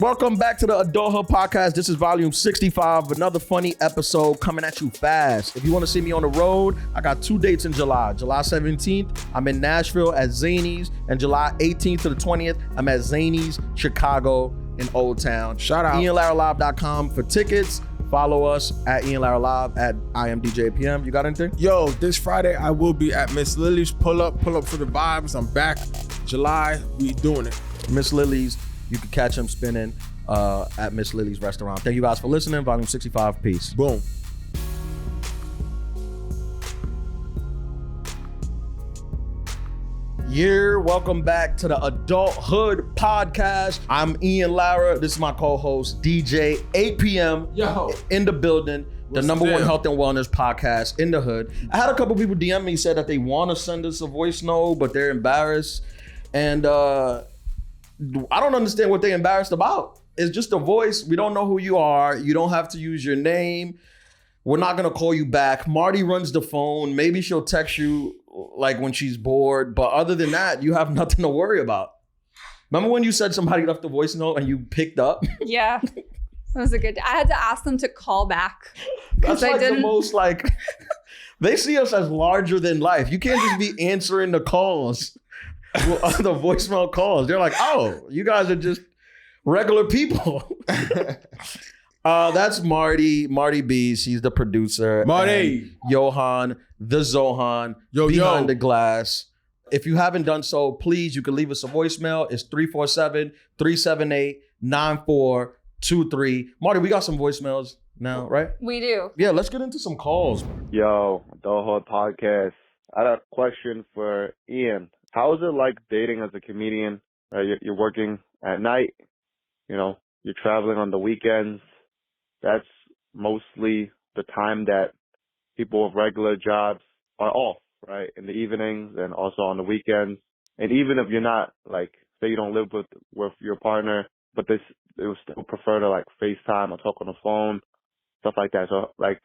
Welcome back to the Adulthood Podcast. This is volume 65, another funny episode coming at you fast. If you want to see me on the road, I got 2 dates in July. July 17th, I'm in Nashville at Zany's, and July 18th to the 20th, I'm at Zany's, Chicago in Old Town. Shout out. IanLaraLive.com for tickets. Follow us at IanLaraLive at IMDJPM. You got anything? Yo, this Friday I will be at Miss Lily's. Pull up for the vibes. I'm back. July, we doing it. Miss Lily's. You can catch him spinning at Miss Lily's restaurant. Thank you guys for listening. Volume 65. Peace. Boom. Welcome back to the Adulthood Podcast. I'm Ian Lara. This is my co-host, DJ 8 p.m. Yo. In the building. What's the number the one deal? health and wellness podcast in the hood. I had a couple people DM me, said that they want to send us a voice note, but they're embarrassed. And I don't understand what they're embarrassed about. It's just a voice. We don't know who you are. You don't have to use your name. We're not going to call you back. Marty runs the phone. Maybe she'll text you like when she's bored. But other than that, you have nothing to worry about. Remember when you said somebody left a voice note and you picked up? Yeah, that was a good day. I had to ask them to call back. That's I like didn't. the most like, they see us as larger than life. You can't just be answering the calls. The voicemail calls. They're like, oh, you guys are just regular people. That's Marty B. She's the producer. Marty. And Johan, the Zohan, behind the glass. If you haven't done so, please, you can leave us a voicemail. It's 347-378-9423. Marty, we got some voicemails now, right? We do. Yeah, let's get into some calls. Yo, Adulthood Podcast. I had a question for Ian. How is it like dating as a comedian? You're working at night, you know, you're traveling on the weekends. That's mostly the time that people with regular jobs are off, right? In the evenings and also on the weekends. And even if you're not, like, say you don't live with your partner, but they would still prefer to, like, FaceTime or talk on the phone, stuff like that. So, like,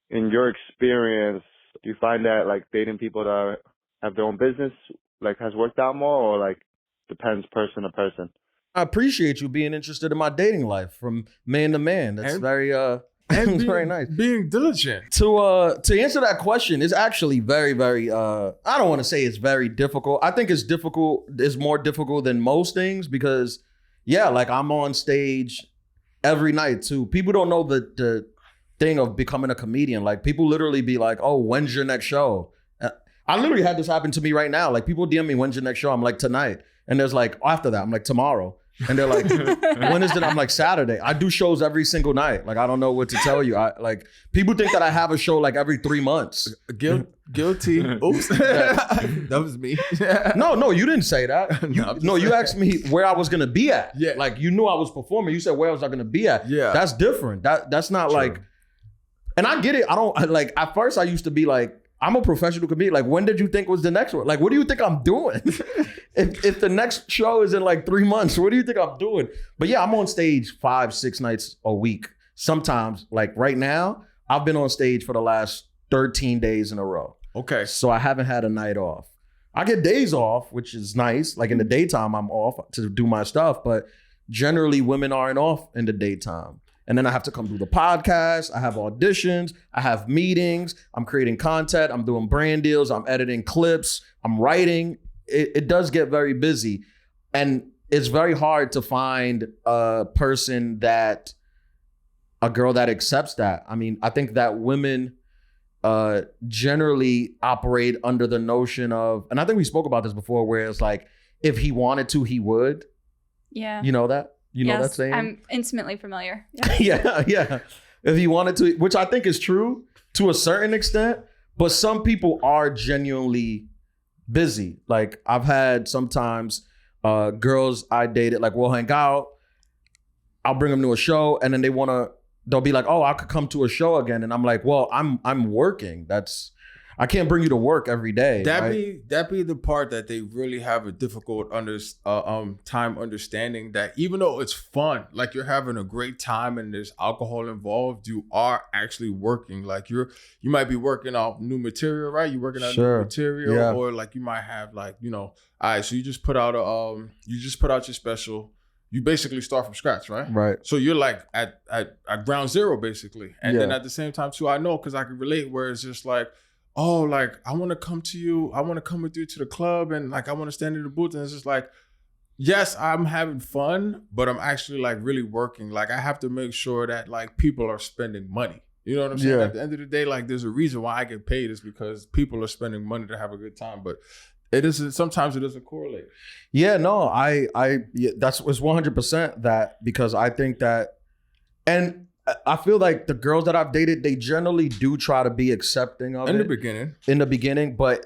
in your experience, do you find that, like, dating people that have their own business, like, has worked out more, or, like, depends person to person? I appreciate you being interested in my dating life from man to man. That's very very nice. Being diligent. To answer that question, it's actually very, very I don't want to say it's very difficult. I think it's more difficult than most things because like I'm on stage every night too. People don't know the thing of becoming a comedian. Like people literally be like, oh, when's your next show? I literally had this happen to me right now. Like people DM me, when's your next show? I'm like, tonight. And there's like, after that, I'm like, tomorrow. And they're like, when is it? I'm like, Saturday. I do shows every single night. Like, I don't know what to tell you. People think that I have a show like every 3 months. Guilty. Oops. That was me. No, you didn't say that. You asked me where I was going to be at. Yeah. Like, you knew I was performing. You said, where was I going to be at? Yeah. That's different. That's not True. like, and I get it. I don't, like, at first I used to be like, I'm a professional comedian. Like, when did you think was the next one? Like, what do you think I'm doing? if the next show is in like 3 months, what do you think I'm doing? But yeah, I'm on stage 5-6 nights a week. Sometimes, like right now, I've been on stage for the last 13 days in a row. Okay. So I haven't had a night off. I get days off, which is nice. Like in the daytime, I'm off to do my stuff. But generally, women aren't off in the daytime. And then I have to come do the podcast. I have auditions. I have meetings. I'm creating content. I'm doing brand deals. I'm editing clips. I'm writing. It does get very busy. And it's very hard to find a girl that accepts that. I mean, I think that women generally operate under the notion of, and I think we spoke about this before, where it's like, if he wanted to, he would. Yeah. You know that? You know that saying? I'm intimately familiar. Yeah. yeah. If he wanted to, which I think is true to a certain extent, but some people are genuinely busy. Like I've had sometimes girls I dated, like we'll hang out, I'll bring them to a show, and then they'll be like, oh, I could come to a show again. And I'm like, well, I'm working. I can't bring you to work every day. That be the part that they really have a difficult time understanding, that even though it's fun, like you're having a great time and there's alcohol involved, you are actually working. Like you might be working off new material, right? You're working on new material, or like you might have like, all right, so you just put out your special. you basically start from scratch, right? Right. So you're like at ground zero, basically. And then Yeah. at the same time, too, I know because I can relate where it's just like, oh, like, I want to come to you. I want to come with you to the club and like, I want to stand in the booth. And it's just like, yes, I'm having fun, but I'm actually like really working. Like I have to make sure that like people are spending money. You know what I'm saying? Yeah. At the end of the day, like there's a reason why I get paid is because people are spending money to have a good time. But it isn't, sometimes it doesn't correlate. Yeah, no, that's it's 100% that, because I think that, and I feel like the girls that I've dated, they generally do try to be accepting of In it the beginning, but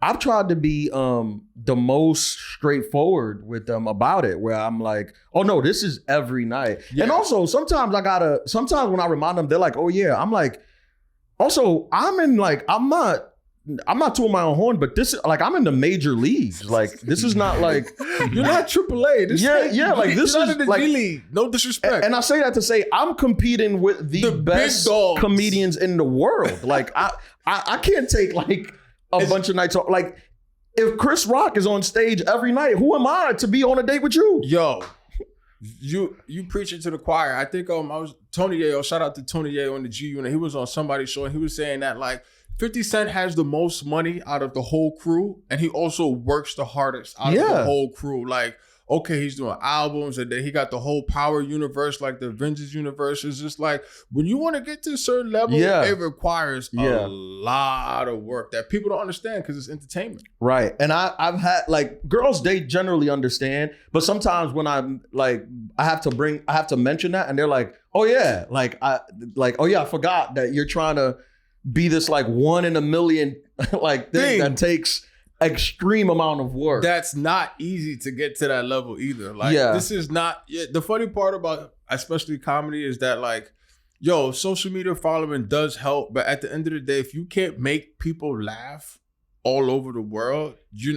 I've tried to be the most straightforward with them about it, where I'm like, oh no, this is every night. Yeah. And also sometimes when I remind them, they're like, oh yeah. I'm like, also I'm not tooting my own horn, but this is like, I'm in the major leagues. Like this is not like you're not AAA. This like this you're not is in the like G League. No disrespect. And I say that to say I'm competing with the best big dogs. comedians in the world. Like I can't take like a bunch of nights off. Like if Chris Rock is on stage every night, who am I to be on a date with you? Yo, you preaching to the choir. I think I was Tony Yayo. Shout out to Tony Yayo on the G Unit. He was on somebody's show and he was saying that like 50 Cent has the most money out of the whole crew, and he also works the hardest out of the whole crew. Like, okay, he's doing albums, and then he got the whole Power universe, like the Avengers universe. It's just like, when you want to get to a certain level, it requires a lot of work that people don't understand because it's entertainment. Right. And I've had like girls, they generally understand, but sometimes when I'm like, I have to mention that, and they're like, oh yeah, I forgot that you're trying to be this like 1 in a million like thing that takes extreme amount of work. That's not easy to get to that level either. Like this is not, the funny part about especially comedy is that like, yo, social media following does help, but at the end of the day, if you can't make people laugh all over the world,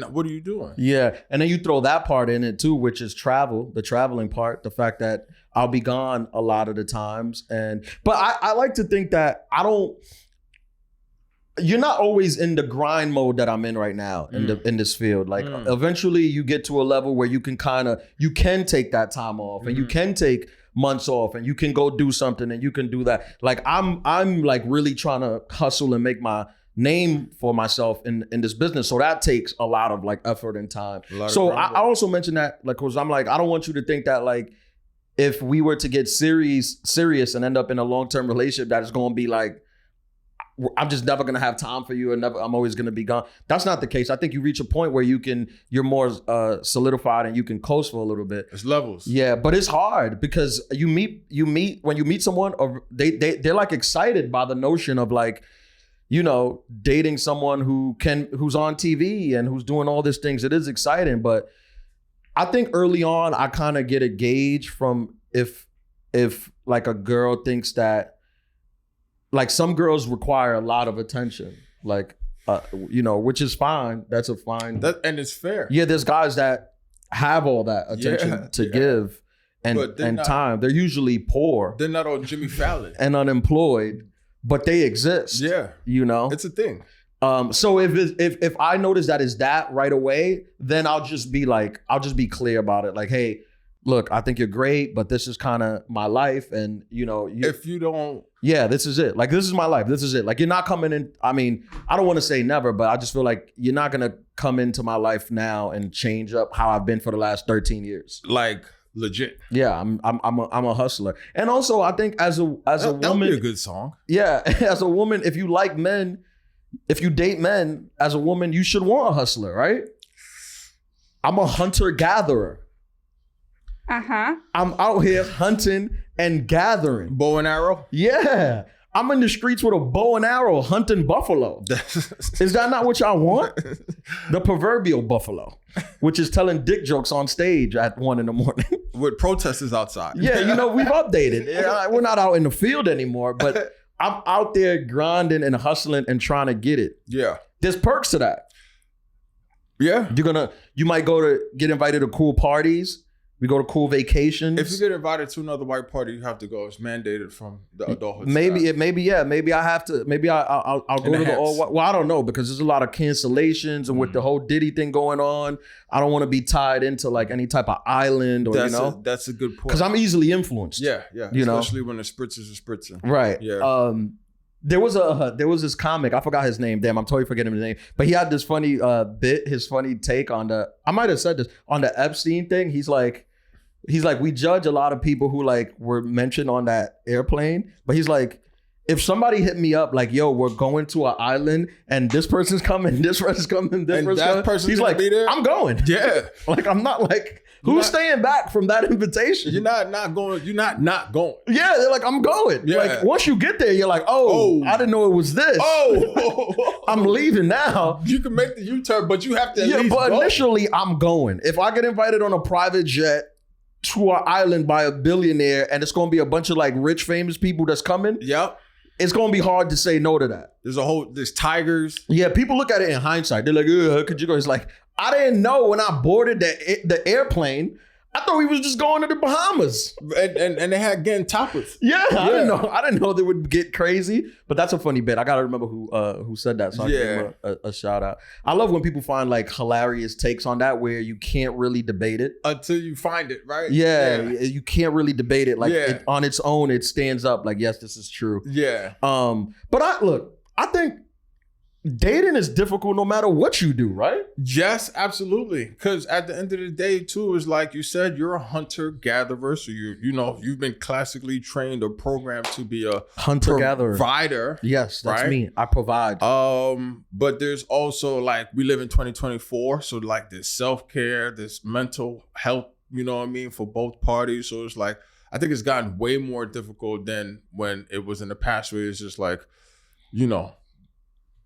what are you doing? Yeah. And then you throw that part in it too, which is the traveling part, the fact that I'll be gone a lot of the times. But I like to think that you're not always in the grind mode that I'm in right now in this field. Like eventually you get to a level where you can take that time off and you can take months off and you can go do something and you can do that. Like I'm like really trying to hustle and make my name for myself in this business. So that takes a lot of like effort and time. So I also mentioned that like, cause I'm like, I don't want you to think that like, if we were to get serious and end up in a long-term relationship, that is going to be like, I'm just never gonna have time for you, and I'm always gonna be gone. That's not the case. I think you reach a point where you're more solidified and you can coast for a little bit. It's levels. Yeah, but it's hard because when you meet someone, or they're like excited by the notion of like, you know, dating someone who's on TV and who's doing all these things. It is exciting, but I think early on I kind of get a gauge from if like a girl thinks that. Like some girls require a lot of attention, like, you know, which is fine. That's a fine. And it's fair. Yeah, there's guys that have all that attention to give and time. They're usually poor. They're not on Jimmy Fallon. And unemployed, but they exist. Yeah. You know? It's a thing. So if I notice that is that right away, then I'll just be clear about it. Like, hey, look, I think you're great, but this is kind of my life. And, you know, if you don't. Yeah, this is it. Like, this is my life. This is it. Like, you're not coming in. I mean, I don't want to say never, but I just feel like you're not going to come into my life now and change up how I've been for the last 13 years. Like, legit. Yeah, I'm a hustler. And also, I think as a woman. That would be a good song. Yeah, as a woman, if you like men, if you date men, as a woman, you should want a hustler, right? I'm a hunter-gatherer. Uh-huh. I'm out here hunting and gathering. Bow and arrow? Yeah. I'm in the streets with a bow and arrow hunting buffalo. Is that not what y'all want? The proverbial buffalo, which is telling dick jokes on stage at 1 a.m. With protesters outside. Yeah, you know, we've updated. We're not out in the field anymore, but I'm out there grinding and hustling and trying to get it. Yeah. There's perks to that. Yeah. You might get invited to cool parties. We go to cool vacations. If you get invited to another white party, you have to go. It's mandated from the adulthood. Maybe staff. maybe I have to. Maybe I'll go to the all. Well, I don't know because there's a lot of cancellations and with the whole Diddy thing going on, I don't want to be tied into like any type of island or that's a good point. Because I'm easily influenced. Yeah. Especially when the spritzers are spritzing. Right. Yeah. There was this comic, I forgot his name. Damn, I'm totally forgetting his name. But he had this funny bit, his funny take on I might have said this on the Epstein thing. He's like, we judge a lot of people who like were mentioned on that airplane, but he's like, if somebody hit me up like, yo, we're going to an island and this person's coming, this person's coming, this person's coming, he's like, be there? I'm going. Yeah. Like, I'm not like, who's staying back from that invitation? You're not going. You're not going. Yeah, they're like, I'm going. Yeah. Like, once you get there, you're like, oh, I didn't know it was this. Oh, I'm leaving now. You can make the U-turn, but you have to at least but go. initially, I'm going. If I get invited on a private jet to an island by a billionaire and it's going to be a bunch of like rich, famous people that's coming. Yep. It's going to be hard to say no to that. There's tigers. Yeah, people look at it in hindsight. They're like, how could you go? It's like, I didn't know when I boarded the airplane. I thought we was just going to the Bahamas. And they had getting toppers. Yeah, I didn't know they would get crazy. But that's a funny bit. I got to remember who said that. So I give him a shout out. I love when people find like hilarious takes on that where you can't really debate it. Until you find it, right? Yeah. You can't really debate it. Like on its own, it stands up like, yes, this is true. Yeah. But I think dating is difficult no matter what you do, right? Yes, absolutely. Because at the end of the day, too, is like you said, you're a hunter-gatherer. So you've been classically trained or programmed to be a hunter-gatherer. Provider. Yes, that's right? me. I provide. But there's also like we live in 2024. So like there's self-care, there's mental health, you know what I mean, for both parties. So it's like I think it's gotten way more difficult than when it was in the past where it's just like,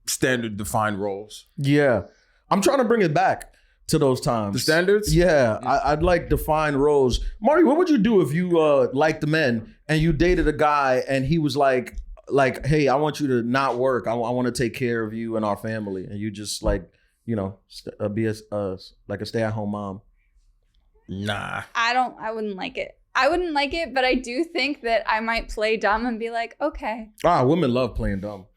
standard defined roles. Yeah. I'm trying to bring it back to those times. The standards? Yeah. I'd like defined roles. Marty, what would you do if you liked the men and you dated a guy and he was like, hey, I want you to not work. I want to take care of you and our family. And you just like, be like a stay-at-home mom. Nah. I wouldn't like it. I wouldn't like it, but I do think that I might play dumb and be like, okay. Women love playing dumb.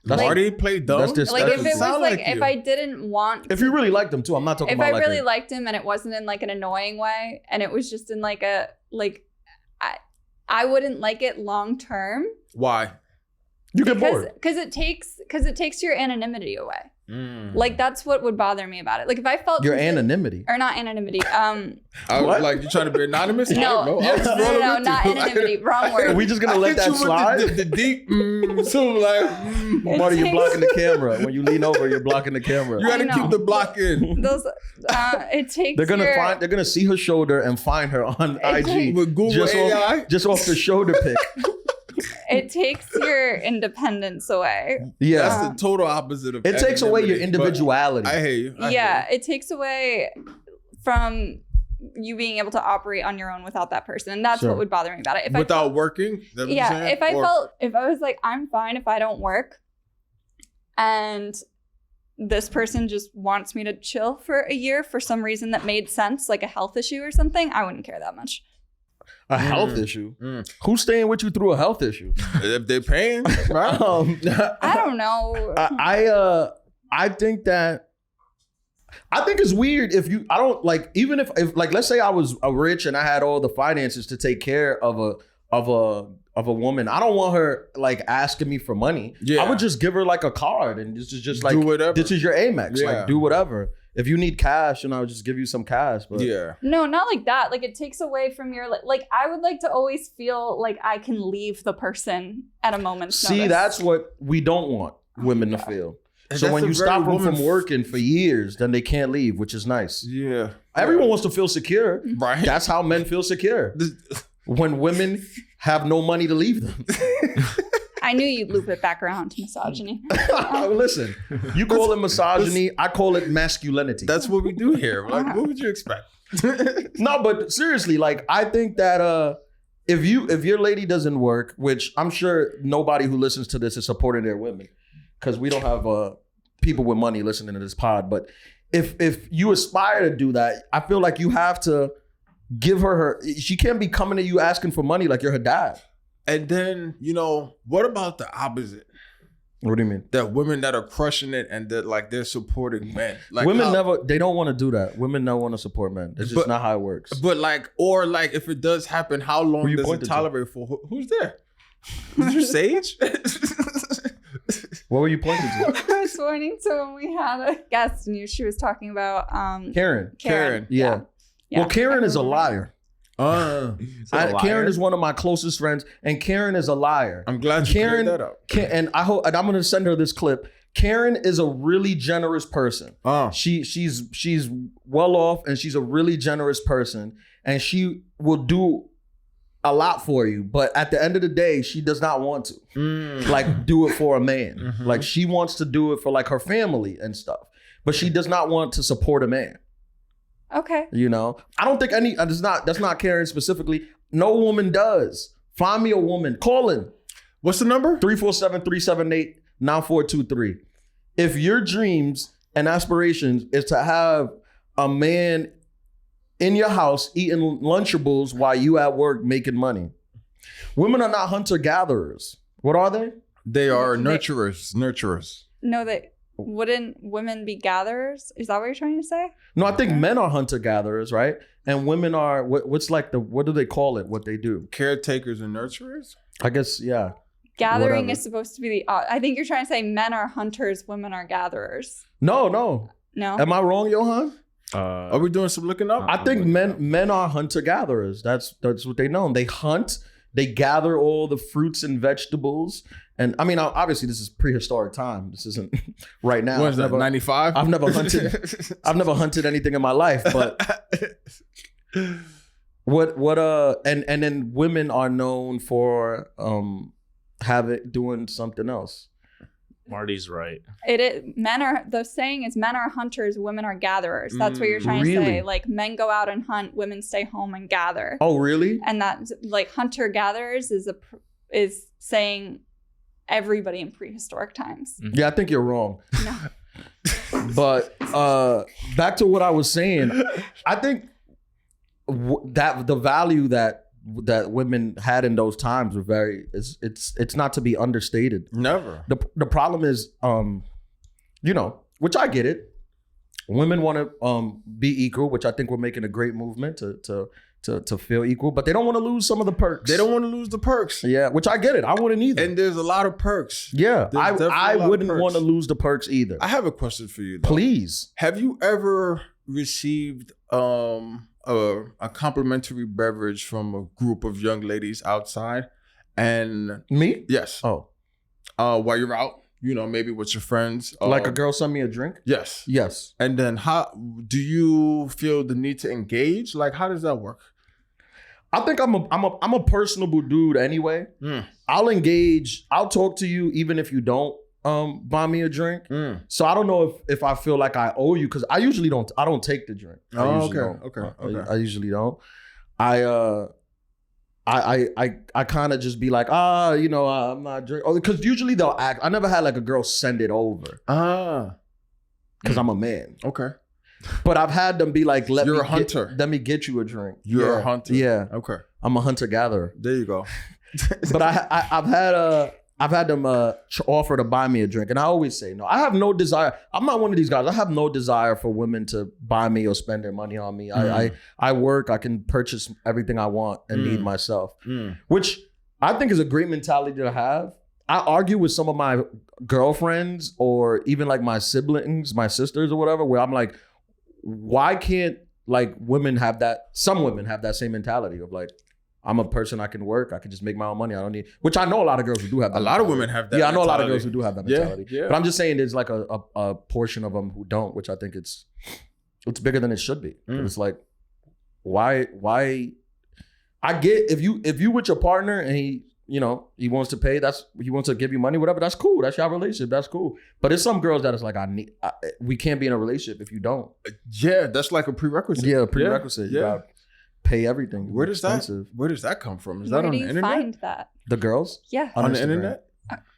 Marty played dumb? Like if it was like if I didn't want... If you really liked him too, I'm not talking about if I really liked him and it wasn't in like an annoying way and it was just in like a, like, I wouldn't like it long term. Why? You get bored. Because it takes your anonymity away. Like that's what would bother me about it. Like if I felt your anonymity or not anonymity. I was like, you trying to be anonymous? No, not anonymity. Wrong word. Are we just gonna let that slide? The deep. So like, Marty, you're blocking the camera. When you lean over, you're blocking the camera. You gotta keep the block in. Those. It takes. They're gonna see her shoulder and find her on IG with Google AI, just off the shoulder pic. It takes your independence away. Yeah. That's the total opposite of it takes away your individuality. I hear you. It takes away from you being able to operate on your own without that person. And that's what would bother me about it. Without working? If I was like, I'm fine if I don't work and this person just wants me to chill for a year for some reason that made sense, like a health issue or something, I wouldn't care that much. A health issue? Who's staying with you through a health issue? If they're paying, right? I don't know. I think it's weird if you, I don't like, even if like, let's say I was rich and I had all the finances to take care of a woman. I don't want her like asking me for money. Yeah. I would just give her like a card and just like, do whatever. This is your Amex. Yeah. Like do whatever. If you need cash, I'll just give you some cash. But no, not like that. Like it takes away from your like. I would like to always feel like I can leave the person at a moment's notice. See, that's what we don't want women to feel. And so when you stop them from working for years, then they can't leave, which is nice. Yeah, everyone wants to feel secure. Right. That's how men feel secure. When women have no money to leave them. I knew you'd loop it back around to misogyny. Listen, you call it misogyny, I call it masculinity. That's what we do here. Like, what would you expect? No, but seriously, like, I think that if your lady doesn't work, which I'm sure nobody who listens to this is supporting their women, because we don't have people with money listening to this pod. But if you aspire to do that, I feel like you have to give her. She can't be coming to you asking for money like you're her dad. And then, what about the opposite? What do you mean? That women that are crushing it and that like they're supporting men. Like women they don't want to do that. Women don't want to support men. It's just not how it works. But if it does happen, how long does it tolerate for? Who's there? Is you Sage? What were you pointing to? I was pointing to when we had a guest and she was talking about Karen. Yeah. Well, Karen is a liar. Karen Karen is one of my closest friends, and Karen is a liar. I'm glad you cleared that up. And I'm going to send her this clip. Karen is a really generous person. She's well off, and she's a really generous person, and she will do a lot for you. But at the end of the day, she does not want to like do it for a man. Mm-hmm. Like she wants to do it for like her family and stuff, but she does not want to support a man. Okay. I don't think that's not Karen specifically. No woman does. Find me a woman. Call in. What's the number? 347-378-9423. If your dreams and aspirations is to have a man in your house eating Lunchables while you at work making money. Women are not hunter-gatherers. What are they? They are nurturers. No, wouldn't women be gatherers? Is that what you're trying to say? No, I think men are hunter-gatherers, right? And women are, what do they call it, what they do? Caretakers and nurturers? I guess, yeah. Gathering is supposed to be I think you're trying to say men are hunters, women are gatherers. No. No? Am I wrong, Johan? Are we doing some looking up? I think men are hunter-gatherers. That's what they know. They hunt. They gather all the fruits and vegetables. And I mean, obviously, this is prehistoric time. This isn't right now. What is that, 95? I've never hunted anything in my life. But and then women are known for doing something else. Marty's right. The saying is men are hunters, women are gatherers. That's what you're trying to say. Like men go out and hunt, women stay home and gather. Oh, really? And that like hunter gatherers is saying everybody in prehistoric times. Yeah, I think you're wrong. No. But back to what I was saying, I think that the value that women had in those times were it's not to be understated. Never. The problem is, which I get it. Women want to be equal, which I think we're making a great movement to feel equal, but they don't want to lose some of the perks. They don't want to lose the perks. Yeah, which I get it. I wouldn't either. And there's a lot of perks. Yeah, I wouldn't want to lose the perks either. I have a question for you, though. Please. Have you ever received a complimentary beverage from a group of young ladies outside? And me? Yes. Oh. While you're out, maybe with your friends. Like a girl sent me a drink? Yes. Yes. And then how do you feel the need to engage? Like, how does that work? I think I'm a personable dude anyway. I'll engage. I'll talk to you even if you don't buy me a drink. So I don't know if I feel like I owe you, because I usually don't. I don't take the drink. Okay. I usually don't. I kind of just be like, I'm not drinking. Because usually they'll act. I never had like a girl send it over. Because I'm a man. Okay. But I've had them be like, let me get you a drink. You're a hunter. Yeah. Okay. I'm a hunter-gatherer. There you go. But I've had them offer to buy me a drink, and I always say no. I have no desire. I'm not one of these guys. I have no desire for women to buy me or spend their money on me. I work. I can purchase everything I want and need myself, which I think is a great mentality to have. I argue with some of my girlfriends or even like my siblings, my sisters or whatever, where I'm like, why can't like women have that? Some women have that same mentality of like, I'm a person, I can work, I can just make my own money. I don't need, which I know a lot of girls who do have that. A lot of women have that. Yeah, I know a lot of girls who do have that mentality. Yeah. But I'm just saying there's like a portion of them who don't, which I think it's bigger than it should be. It's like, why? I get if you with your partner and he wants to pay, he wants to give you money, whatever, that's cool. That's your relationship, that's cool. But there's some girls that it's like, we can't be in a relationship if you don't. Yeah, that's like a prerequisite. Yeah, a prerequisite. You gotta pay everything. Where does that come from? Is Where that on do the you internet? find that? The girls? Yeah. On the Instagram. internet?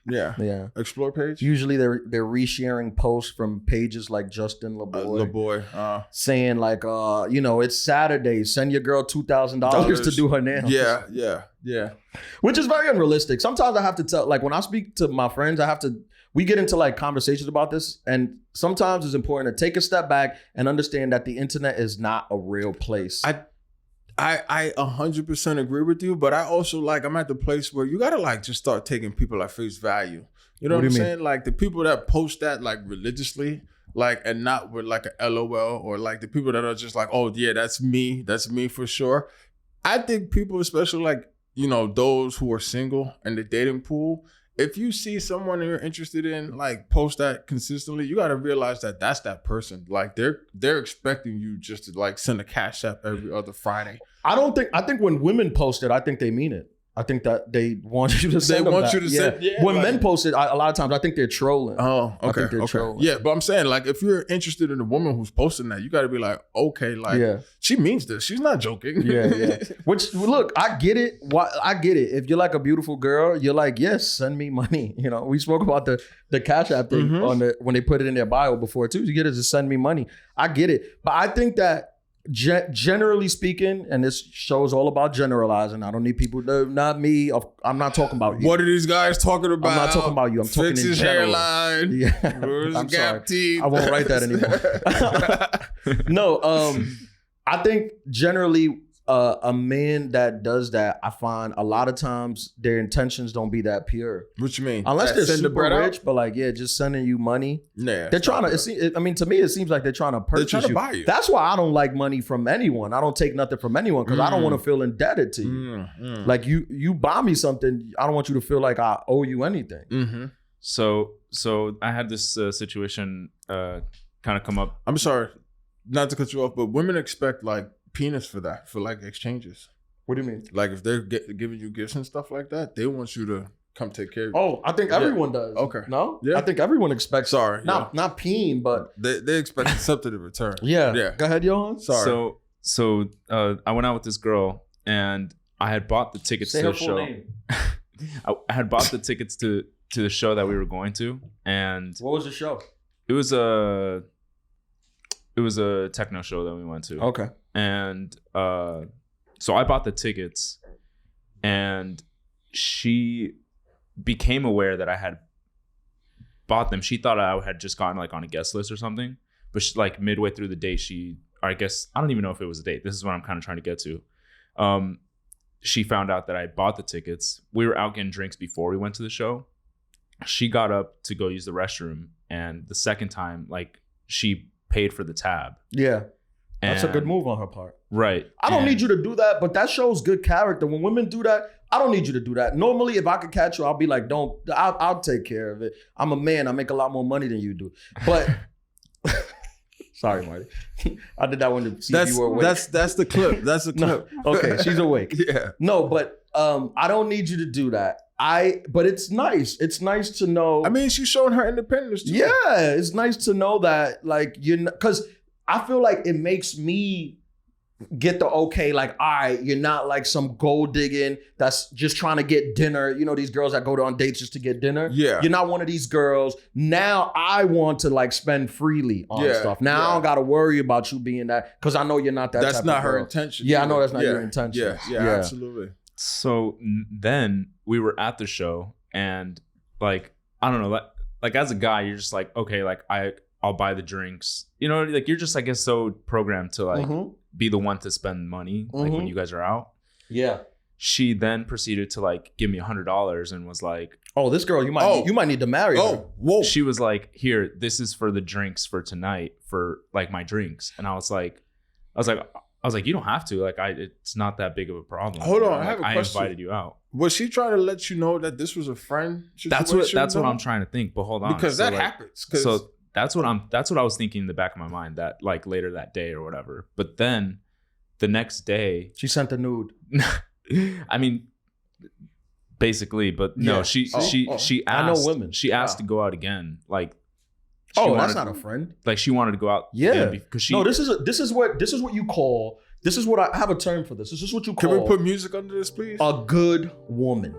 Yeah. Yeah. Explore page. Usually they're resharing posts from pages like Justin LeBoy. Saying like, it's Saturday. Send your girl $2,000 to do her nails. Yeah. Which is very unrealistic. Sometimes I have to tell, like when I speak to my friends, we get into like conversations about this, and sometimes it's important to take a step back and understand that the internet is not a real place. I 100% agree with you, but I also I'm at the place where you gotta like just start taking people at face value. You know what I'm saying? Like the people that post that like religiously, like, and not with like a LOL, or like the people that are just like, oh yeah, that's me for sure. I think people, especially like, those who are single in the dating pool, if you see someone you're interested in, like post that consistently, you got to realize that that's that person. Like they're expecting you just to like send a cash app every other Friday. I think when women post it, I think they mean it. I think that they want you to send them that. When men post it, a lot of times I think they're trolling. Oh, okay. I think they're trolling. Yeah, but I'm saying like if you're interested in a woman who's posting that, you got to be like, okay, like she means this. She's not joking. Yeah. Which look, I get it. I get it. If you're like a beautiful girl, you're like, yes, send me money. We spoke about the Cash App thing on when they put it in their bio before too. You get it, just send me money. I get it, but I think that. Generally speaking, and this show's all about generalizing. I don't need people to, not me. I'm not talking about you. What are these guys talking about? I'm not talking about you. I'm talking in general. Hairline. Yeah, I'm sorry. Teeth. I won't write that anymore. No, I think generally a man that does that, I find a lot of times their intentions don't be that pure. What you mean? Unless they're super rich, but like, just sending you money. Yeah, they're trying to. I mean, to me, it seems like they're trying to purchase you. Buy you. That's why I don't like money from anyone. I don't take nothing from anyone because I don't want to feel indebted to you. Like you buy me something, I don't want you to feel like I owe you anything. Mm-hmm. So I had this situation kind of come up. I'm sorry, not to cut you off, but women expect like penis for that, for like exchanges. What do you mean? Like if they're giving you gifts and stuff like that, they want you to come take care of you. Oh, I think everyone does. Okay. No? Yeah. I think everyone expects. Sorry. Not peen, but they expect something in return. Yeah. Go ahead, Johan. Sorry. So I went out with this girl and I had bought the tickets to the show. I had bought the tickets to the show that we were going to, and what was the show? It was a techno show that we went to. Okay. And so I bought the tickets, and she became aware that I had bought them. She thought I had just gotten like on a guest list or something, but she, like midway through the date, I don't even know if it was a date. This is what I'm kind of trying to get to. She found out that I bought the tickets. We were out getting drinks before we went to the show. She got up to go use the restroom, and the second time, like, she paid for the tab. Yeah. That's a good move on her part. Right. I don't need you to do that, but that shows good character. When women do that, I don't need you to do that. Normally, if I could catch you, I'll be like, I'll take care of it. I'm a man. I make a lot more money than you do. But sorry, Marty. I did that one to see if you were awake. That's the clip. That's the clip. No. Okay, she's awake. Yeah. No, but I don't need you to do that. But it's nice. It's nice to know. I mean, she's showing her independence too. Yeah, it's nice to know that, like, because I feel like it makes me get the okay, like, all right, you're not like some gold digging that's just trying to get dinner. You know, these girls that go on dates just to get dinner. Yeah. You're not one of these girls. Now I want to like spend freely on stuff. Now I don't got to worry about you being that, because I know you're not that That's type not of her girl. intention. Yeah, I know that's not your intention. Yeah, absolutely. So then we were at the show, and like, I don't know, like as a guy, you're just like, okay, like I'll buy the drinks. You know, like you're just, I guess, so programmed to like be the one to spend money, like when you guys are out. Yeah. She then proceeded to like give me $100 and was like, "Oh, this girl, you might need to marry her." Oh, whoa! She was like, "Here, this is for the drinks for tonight, for like my drinks." And I was like, you don't have to. Like, it's not that big of a problem. Hold on, like, I have a question. I invited you out. Was she trying to let you know that this was a friend situation? That's what I'm trying to think. But hold on, because that happens. So that's what I was thinking in the back of my mind, that like later that day or whatever. But then the next day, she sent a nude. I mean, basically, but no, she asked. I know women. She asked to go out again. Like, that's not a friend. Like, she wanted to go out. Yeah, because she. No, this is what you call. This is what I have a term for this. This is what you call. Can we put music under this, please? A good woman.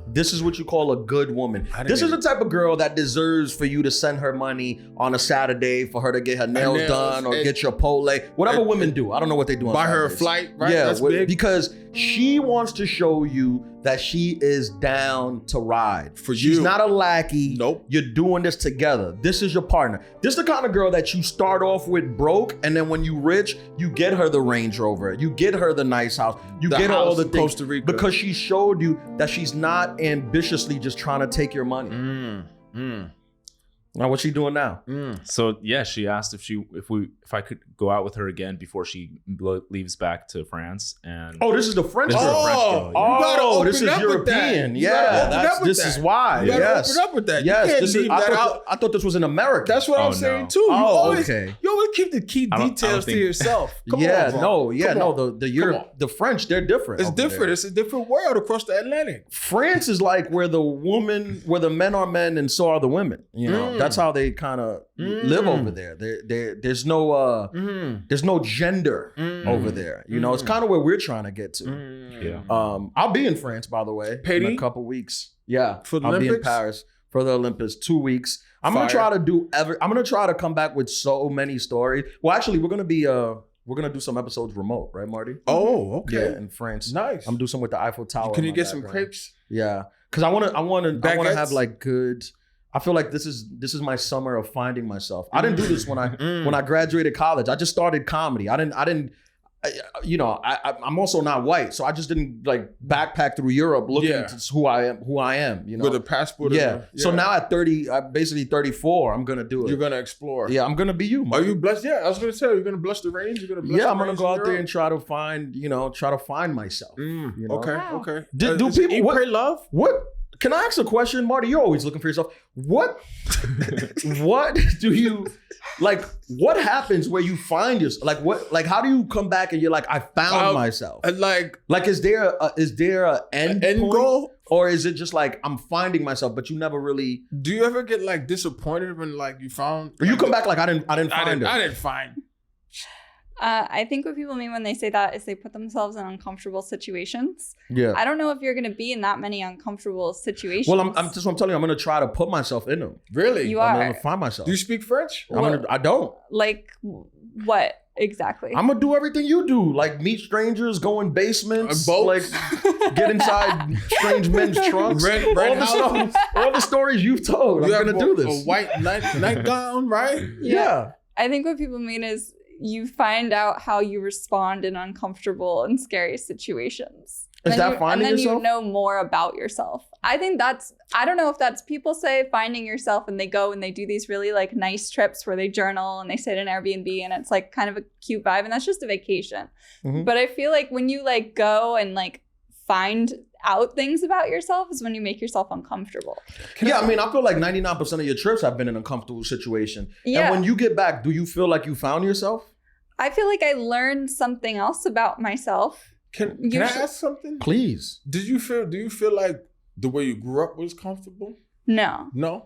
This is what you call a good woman. This is the type of girl that deserves for you to send her money on a Saturday for her to get her nails done or get Chipotle, whatever women do. I don't know what they do on Buy her a Saturdays. flight, right? Yeah, That's big. because she wants to show you that she is down to ride. For She's you. not a lackey. Nope. You're doing this together. This is your partner. This is the kind of girl that you start off with broke, and then when you rich, you get her the Range Rover. You get her the nice house. You The get her all house the in things. Costa Rica. Because she showed you that she's not ambitiously just trying to take your money. Now, what's she doing now? So yeah, she asked if I could go out with her again before she leaves back to France. And Oh, this is the French This is girl. a French girl, yeah. You gotta open this is up with that. European. You gotta Yeah, open up with this that. is why. You gotta Yes. open up with that. You Yes, can't this is. leave that out. I thought this was in America. That's what Oh, I'm saying no. too. You Oh, always, okay. you always keep the key I don't details to think- yourself. Come yeah, on, bro. no, Come on. the Come Europe, on. the French, they're different. It's over different. there. It's a different world across the Atlantic. France is like where the men are men and so are the women. You know, that's how they kind of live over there. There's no gender over there. You know, it's kind of where we're trying to get to. yeah. I'll be in France, by the way, in Paris? a couple weeks. Yeah, For the I'll be in Olympics? Paris for the Olympics. 2 weeks. I'm Fire. gonna try to come back with so many stories. Well, actually, we're gonna do some episodes remote, right, Marty? Oh, okay. Yeah, in France. Nice. I'm doing some with the Eiffel Tower. Can in you my get some background. crepes? Yeah, because I want to Baguettes? have like good. I feel like this is my summer of finding myself. I didn't do this when I graduated college. I just started comedy. I'm also not white, so I just didn't like backpack through Europe looking to who I am. You know, With a passport. yeah. So now at 30, I'm basically 34. I'm gonna do it. you're gonna explore. Yeah, I'm gonna be you. Are Marty. you blessed? Yeah, I was gonna say, you're gonna bless the range. You're gonna bless Yeah, the I'm gonna range go in out there Europe? and try to find myself. You know? Okay, Wow. okay. Do Is people- eat, what- pray, love? What? Can I ask a question, Marty? You're always looking for yourself. What do you like? What happens where you find yourself? Like how do you come back and you're like, I found myself? Like Like, is there a end point? goal? Or is it just like I'm finding myself, but you never really? Do you ever get like disappointed when like you found? Or you like, come back like I didn't find it. I didn't find. I think what people mean when they say that is they put themselves in uncomfortable situations. Yeah. I don't know if you're going to be in that many uncomfortable situations. Well, I'm just what I'm telling you. I'm gonna try to put myself in them. Really? You I'm are. gonna find myself. Do you speak French? I don't. Like, what exactly? I'm gonna do everything you do, like meet strangers, go in basements, Boats. like get inside strange men's trunks. Rent all the stories you've told. You I'm have gonna do this. A white nightgown, right? Yeah. I think what people mean is you find out how you respond in uncomfortable and scary situations. Is that finding and then yourself? you know more about yourself. I think I don't know if that's, people say finding yourself and they go and they do these really like nice trips where they journal and they stay at an Airbnb and it's like kind of a cute vibe and that's just a vacation. Mhm. But I feel like when you like go and like find out things about yourself is when you make yourself uncomfortable. I mean, I feel like 99% of your trips have been in an uncomfortable situation. Yeah. And when you get back, do you feel like you found yourself? I feel like I learned something else about myself. Can You I should- ask something? Please. Do you feel like the way you grew up was comfortable? No. No.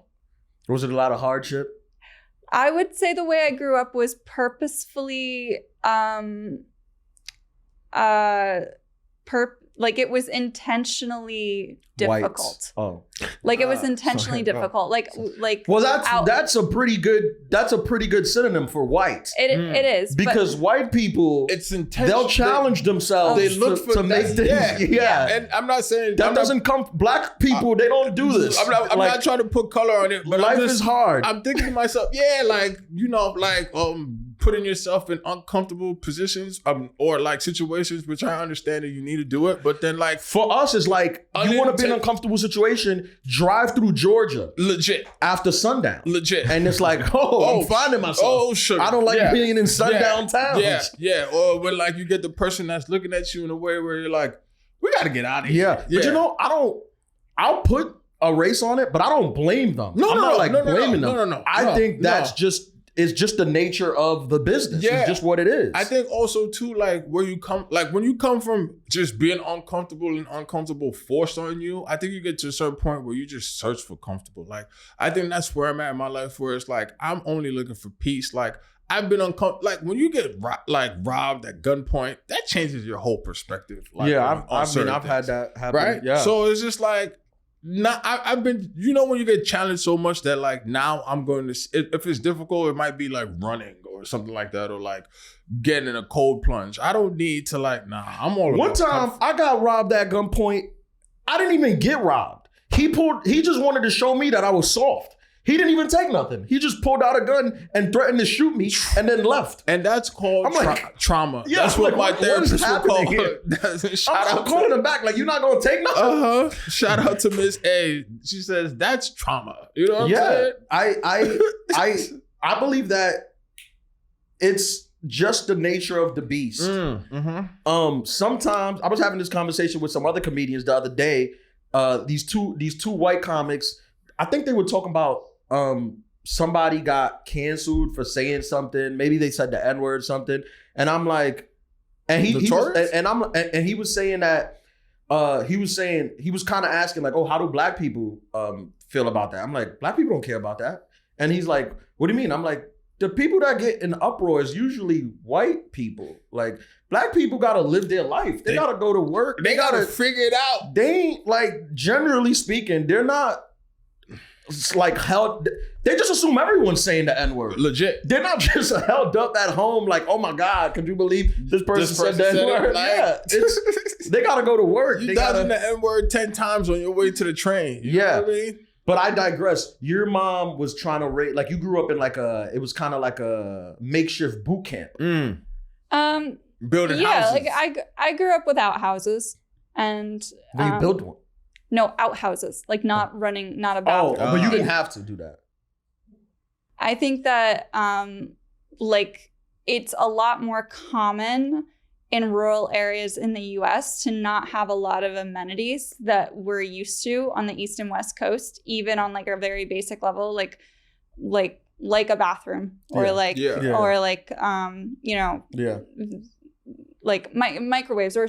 Was it a lot of hardship? I would say the way I grew up was purposefully like it was intentionally difficult. White. Oh. Like it was intentionally sorry. difficult. Like Well, out- that's a pretty good synonym for white. it is Because white people, It's intense. they'll challenge themselves They look for to make that- things. yeah. Yeah. And I'm not saying That I'm not- doesn't come. Black people, they don't do this. I'm not trying to put color on it, but life I'm just, is hard. I'm thinking to myself, putting yourself in uncomfortable positions, or like situations which I understand that you need to do it, but then like For us, it's like you want to be in an uncomfortable situation. Drive through Georgia legit, after sundown, and it's like, I'm finding myself. Oh, sugar. I don't like Yeah. being in sundown Yeah. towns. Yeah. Or when like you get the person that's looking at you in a way where you're like, we got to get out of here. Yeah. But you know, I'll put a race on it, but I don't blame them. No, I'm no, not no, like no, no, blaming no, them. no, no, I no, think that's no. it's just the nature of the business. Yeah. It's just what it is. I think also too, like when you come from just being uncomfortable and uncomfortable forced on you, I think you get to a certain point where you just search for comfortable. Like I think that's where I'm at in my life, where it's like I'm only looking for peace. Like I've been uncomfortable. Like when you get robbed at gunpoint, that changes your whole perspective. Like, yeah, I've certain had things, that happen. right? Yeah. So it's just like, I've been, when you get challenged so much that like now I'm going to, if it's difficult, it might be like running or something like that, or like getting in a cold plunge. I don't need to like, I'm all One about time I got robbed at gunpoint. I didn't even get robbed. He just wanted to show me that I was soft. He didn't even take nothing. He just pulled out a gun and threatened to shoot me and then left. And that's called trauma. Yeah, that's what my therapist would call it. I'm calling him back like, you're not going to take nothing? Shout out to Miss A. She says, that's trauma. You know what I'm saying? I believe that it's just the nature of the beast. Sometimes, I was having this conversation with some other comedians the other day. These two white comics, I think they were talking about somebody got canceled for saying something. Maybe they said the N-word or something. And I'm like, and he was saying that he was kind of asking like, oh, how do black people feel about that? I'm like, black people don't care about that. And he's like, what do you mean? I'm like, the people that get in uproar is usually white people. Like, black people gotta live their life. They gotta go to work. They gotta figure it out. They ain't, like, generally speaking, they're not like held. They just assume everyone's saying the N-word. Legit. They're not just held up at home like, oh my God, could you believe this person said the N-word? They gotta go to work. You done the N-word 10 times on your way to the train. You know what I mean? But I digress. Your mom was trying to raise, like, you grew up in like it was kind of like a makeshift boot camp. Building houses. Yeah, like I grew up with outhouses, and Well, you built one. No, outhouses, like not running, not a bathroom. But you didn't have to do that. I think that like it's a lot more common in rural areas in the US to not have a lot of amenities that we're used to on the East and West Coast, even on like a very basic level, like a bathroom or or like like microwaves or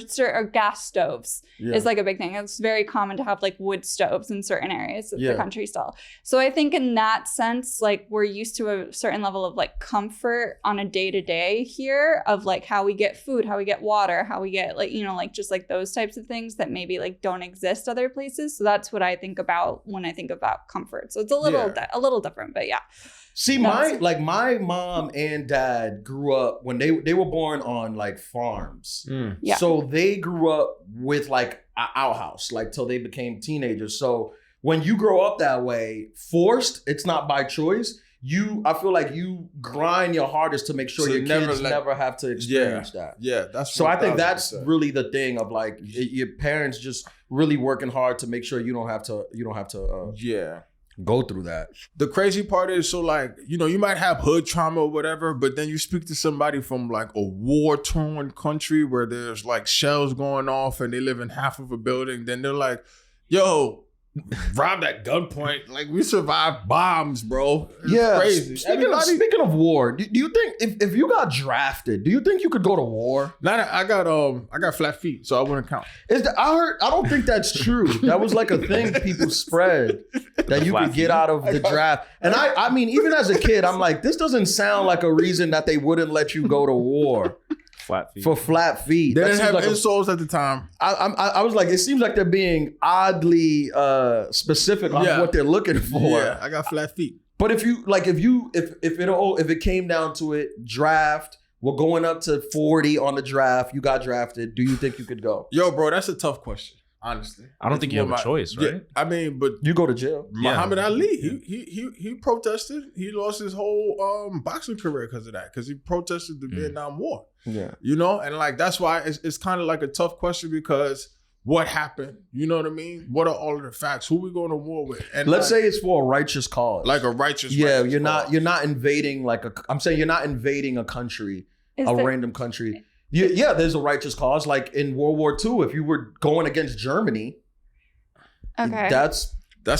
gas stoves is like a big thing. It's very common to have like wood stoves in certain areas of the country still. So I think in that sense, like we're used to a certain level of like comfort on a day-to-day here of like how we get food, how we get water, how we get like, like just like those types of things that maybe like don't exist other places. So that's what I think about when I think about comfort. So it's a little different, but yeah. See, my mom and dad grew up when they were born on like farms. Yeah. So they grew up with like an outhouse, like till they became teenagers. So when you grow up that way, forced, it's not by choice. I feel like you grind your hardest to make sure your kids never have to experience that. Yeah, that's so I think that's really the thing of like your parents just really working hard to make sure you don't have to go through that. The crazy part is, so like, you might have hood trauma or whatever, but then you speak to somebody from like a war-torn country where there's like shells going off and they live in half of a building, then they're like, yo, robbed at gunpoint. Like, we survived bombs, bro. It's crazy. Speaking of war, do you think if you got drafted, do you think you could go to war? I got flat feet, so I wouldn't count. I don't think that's true. That was like a thing people spread that you could get out of the draft. And I mean, even as a kid, I'm like, this doesn't sound like a reason that they wouldn't let you go to war. Flat feet. For flat feet. They didn't have insoles at the time. I was like, it seems like they're being oddly specific on what they're looking for. Yeah, I got flat feet. But if it came down to it, draft, we're going up to 40 on the draft, you got drafted, do you think you could go? Yo, bro, that's a tough question. Honestly, I don't think you have a choice, right? Yeah, I mean, but you go to jail. Muhammad Ali, he protested. He lost his whole boxing career because of that. Because he protested the Vietnam War. Yeah, and like that's why it's kind of like a tough question because what happened? You know what I mean? What are all of the facts? Who we going to war with? And let's say it's for a righteous cause, like a righteous. Yeah, you're not invading I'm saying you're not invading a country, random country. Yeah, there's a righteous cause. Like in World War II, if you were going against Germany, that's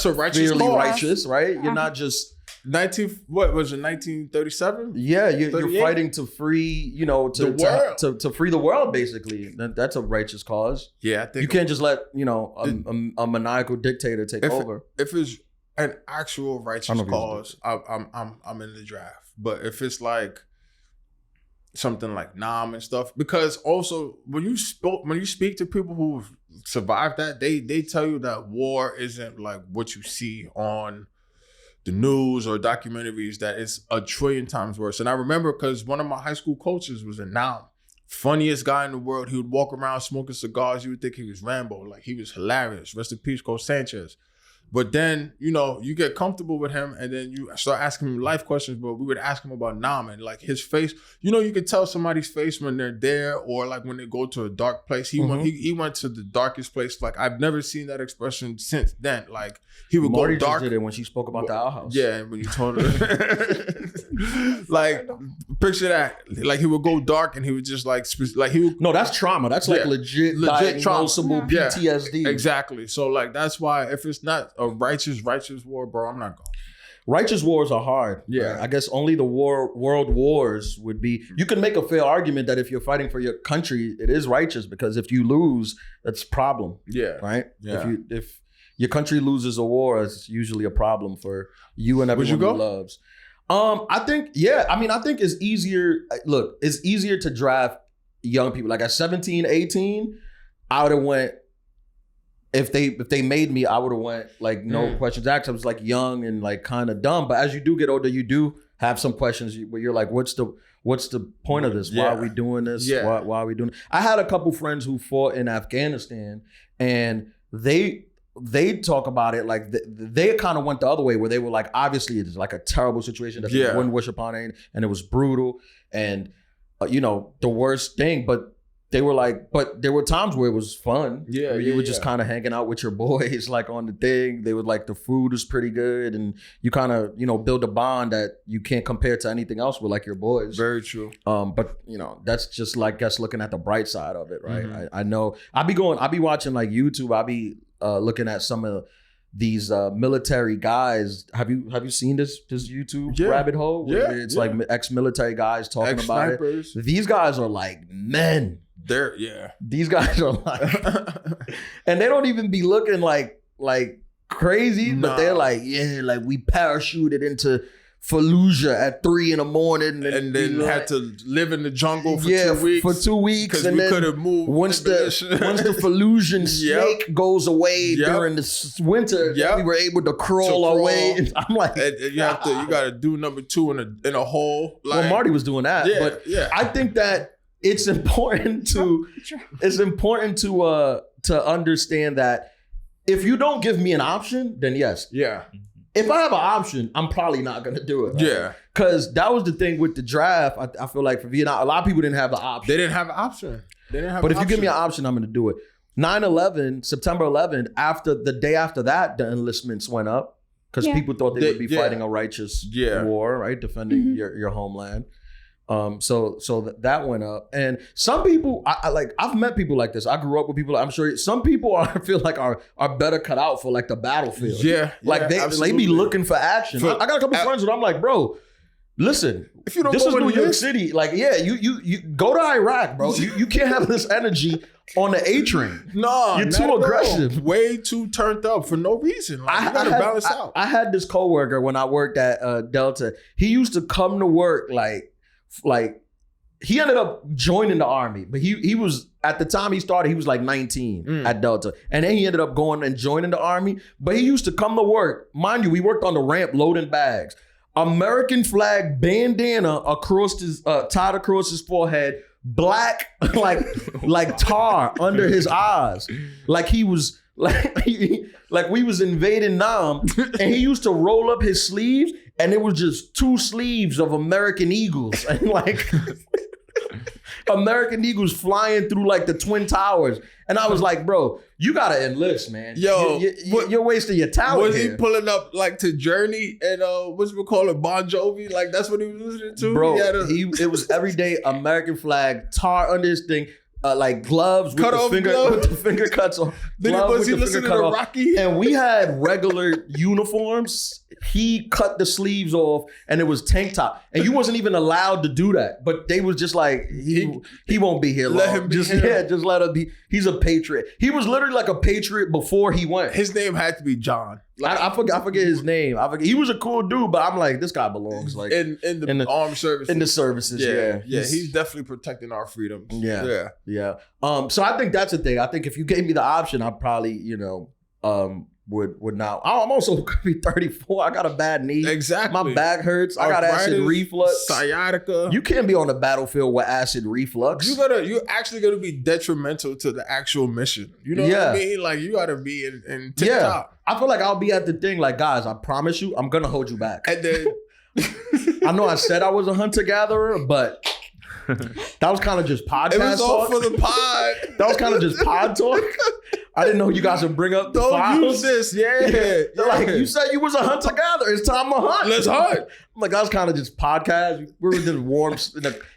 a righteous cause. Righteous, right? You're not just 1937? Yeah, you're fighting to free, the world. To free the world, basically. That's a righteous cause. Yeah, I think you can't just let a maniacal dictator take over. If it's an actual righteous cause, I'm in the draft. But if it's like something like Nam and stuff, because also when you speak to people who've survived that, they tell you that war isn't like what you see on the news or documentaries, that it's a trillion times worse. And I remember because one of my high school coaches was a Nam. Funniest guy in the world. He would walk around smoking cigars. You would think he was Rambo. Like, he was hilarious. Rest in peace, Coach Sanchez. But then, you know, you get comfortable with him and then you start asking him life questions. But we would ask him about Nam and like his face. You know, you could tell somebody's face when they're there or like when they go to a dark place. He went to the darkest place. Like, I've never seen that expression since then. Like, he would Marty go dark. just did it when she spoke about the outhouse. Yeah, when you told her. Like, picture that. Like, he would go dark and he would just like he would. No, that's trauma. That's like legit diagnosable PTSD. Exactly. So like, that's why if it's not a righteous war, bro, I'm not going. Righteous wars are hard. Yeah. Right? I guess only the world wars would be. You can make a fair argument that if you're fighting for your country, it is righteous, because if you lose, that's a problem. Yeah. Right? Yeah. If your country loses a war, it's usually a problem for you and everyone who loves. I think it's easier. Look, it's easier to draft young people. Like at 17, 18, I would have went. If they made me, I would have went like no questions asked. I was like young and like kind of dumb. But as you do get older, you do have some questions where you're like, what's the point of this? Why are we doing this? Yeah. Why are we doing it? I had a couple friends who fought in Afghanistan, and they talk about it like they kind of went the other way, where they were like, obviously it's like a terrible situation that they wouldn't wish upon it, and it was brutal and the worst thing, but they were like, but there were times where it was fun. Yeah, you were just kind of hanging out with your boys, like on the thing. They would like, the food was pretty good, and you kind of, build a bond that you can't compare to anything else with like your boys. Very true. But that's just like, guess looking at the bright side of it, right? Mm-hmm. I know. I be watching like YouTube. I be looking at some of these military guys. Have you seen this YouTube rabbit hole? It's like ex-military guys talking about it. These guys are like men. These guys are like, and they don't even be looking like crazy, but they're like, like we parachuted into Fallujah at 3 a.m. and then had to live in the jungle for 2 weeks. For 2 weeks, because we could have moved. Once the Fallujah snake goes away during the winter, we were able to crawl our way. And I'm like, you got to do number 2 in a hole. Like, well, Marty was doing that, but I think that it's important to understand that if you don't give me an option, then yes. Yeah. If I have an option, I'm probably not going to do it. Right? Yeah. Because that was the thing with the draft. I feel like for Vietnam, a lot of people didn't have the option. They didn't have an option. But if you give me an option, I'm going to do it. 9/11, September 11th, the day after that, the enlistments went up because people thought they would be fighting a righteous war, right? Defending your homeland. So that went up, and some people, I've met people like this. I grew up with people. I'm sure some people I feel like are better cut out for like the battlefield. They be looking for action. I got a couple friends that I'm like, bro, listen, if you don't, this is New York City. Like, you go to Iraq, bro. You can't have this energy on the A train. No, you're too aggressive. Way too turned up for no reason. Like, you gotta balance out. I had this coworker when I worked at Delta. He used to come to work like he ended up joining the army, but he was, at the time he started, he was like 19 at Delta, and then he ended up going and joining the army. But he used to come to work, mind you, we worked on the ramp loading bags, American flag bandana across his tied across his forehead, black like tar under his eyes, like he was like we was invading Nam, and he used to roll up his sleeves, and it was just 2 sleeves of American Eagles, and like American Eagles flying through like the Twin Towers. And I was like, bro, you gotta enlist, man. Yo, you're wasting your talent. Was he pulling up like to Journey and what's we call it, Bon Jovi? Like that's what he was listening to? Bro, it was everyday American flag, tar under his thing. Like gloves with the finger cuts on. Then was he listening to Rocky? And we had regular uniforms. He cut the sleeves off, and it was tank top. And you wasn't even allowed to do that. But they was just like, he won't be here long. Let him be here. Just let him be. He's a patriot. He was literally like a patriot before he went. His name had to be John. I forget his name. He was a cool dude, but I'm like, this guy belongs like in the armed services. In the services, yeah. He's definitely protecting our freedoms. Yeah. So I think that's the thing. I think if you gave me the option, I probably, would not. I'm also gonna be 34. I got a bad knee. Exactly. My back hurts. I got acid reflux. Sciatica. You can't be on the battlefield with acid reflux. You're actually gonna be detrimental to the actual mission. You know what I mean? Like you gotta be in tip top. I feel like I'll be at the thing like, guys, I promise you, I'm gonna hold you back. And then I know I said I was a hunter-gatherer, but that was kind of just podcast it was all talk. for the pod. That was kind of just pod talk. I didn't know you guys would bring up the files. Use this, They're like, you said you was a hunter-gatherer. It's time to hunt. Let's hunt. I'm like, that was kind of just podcast. We were just warm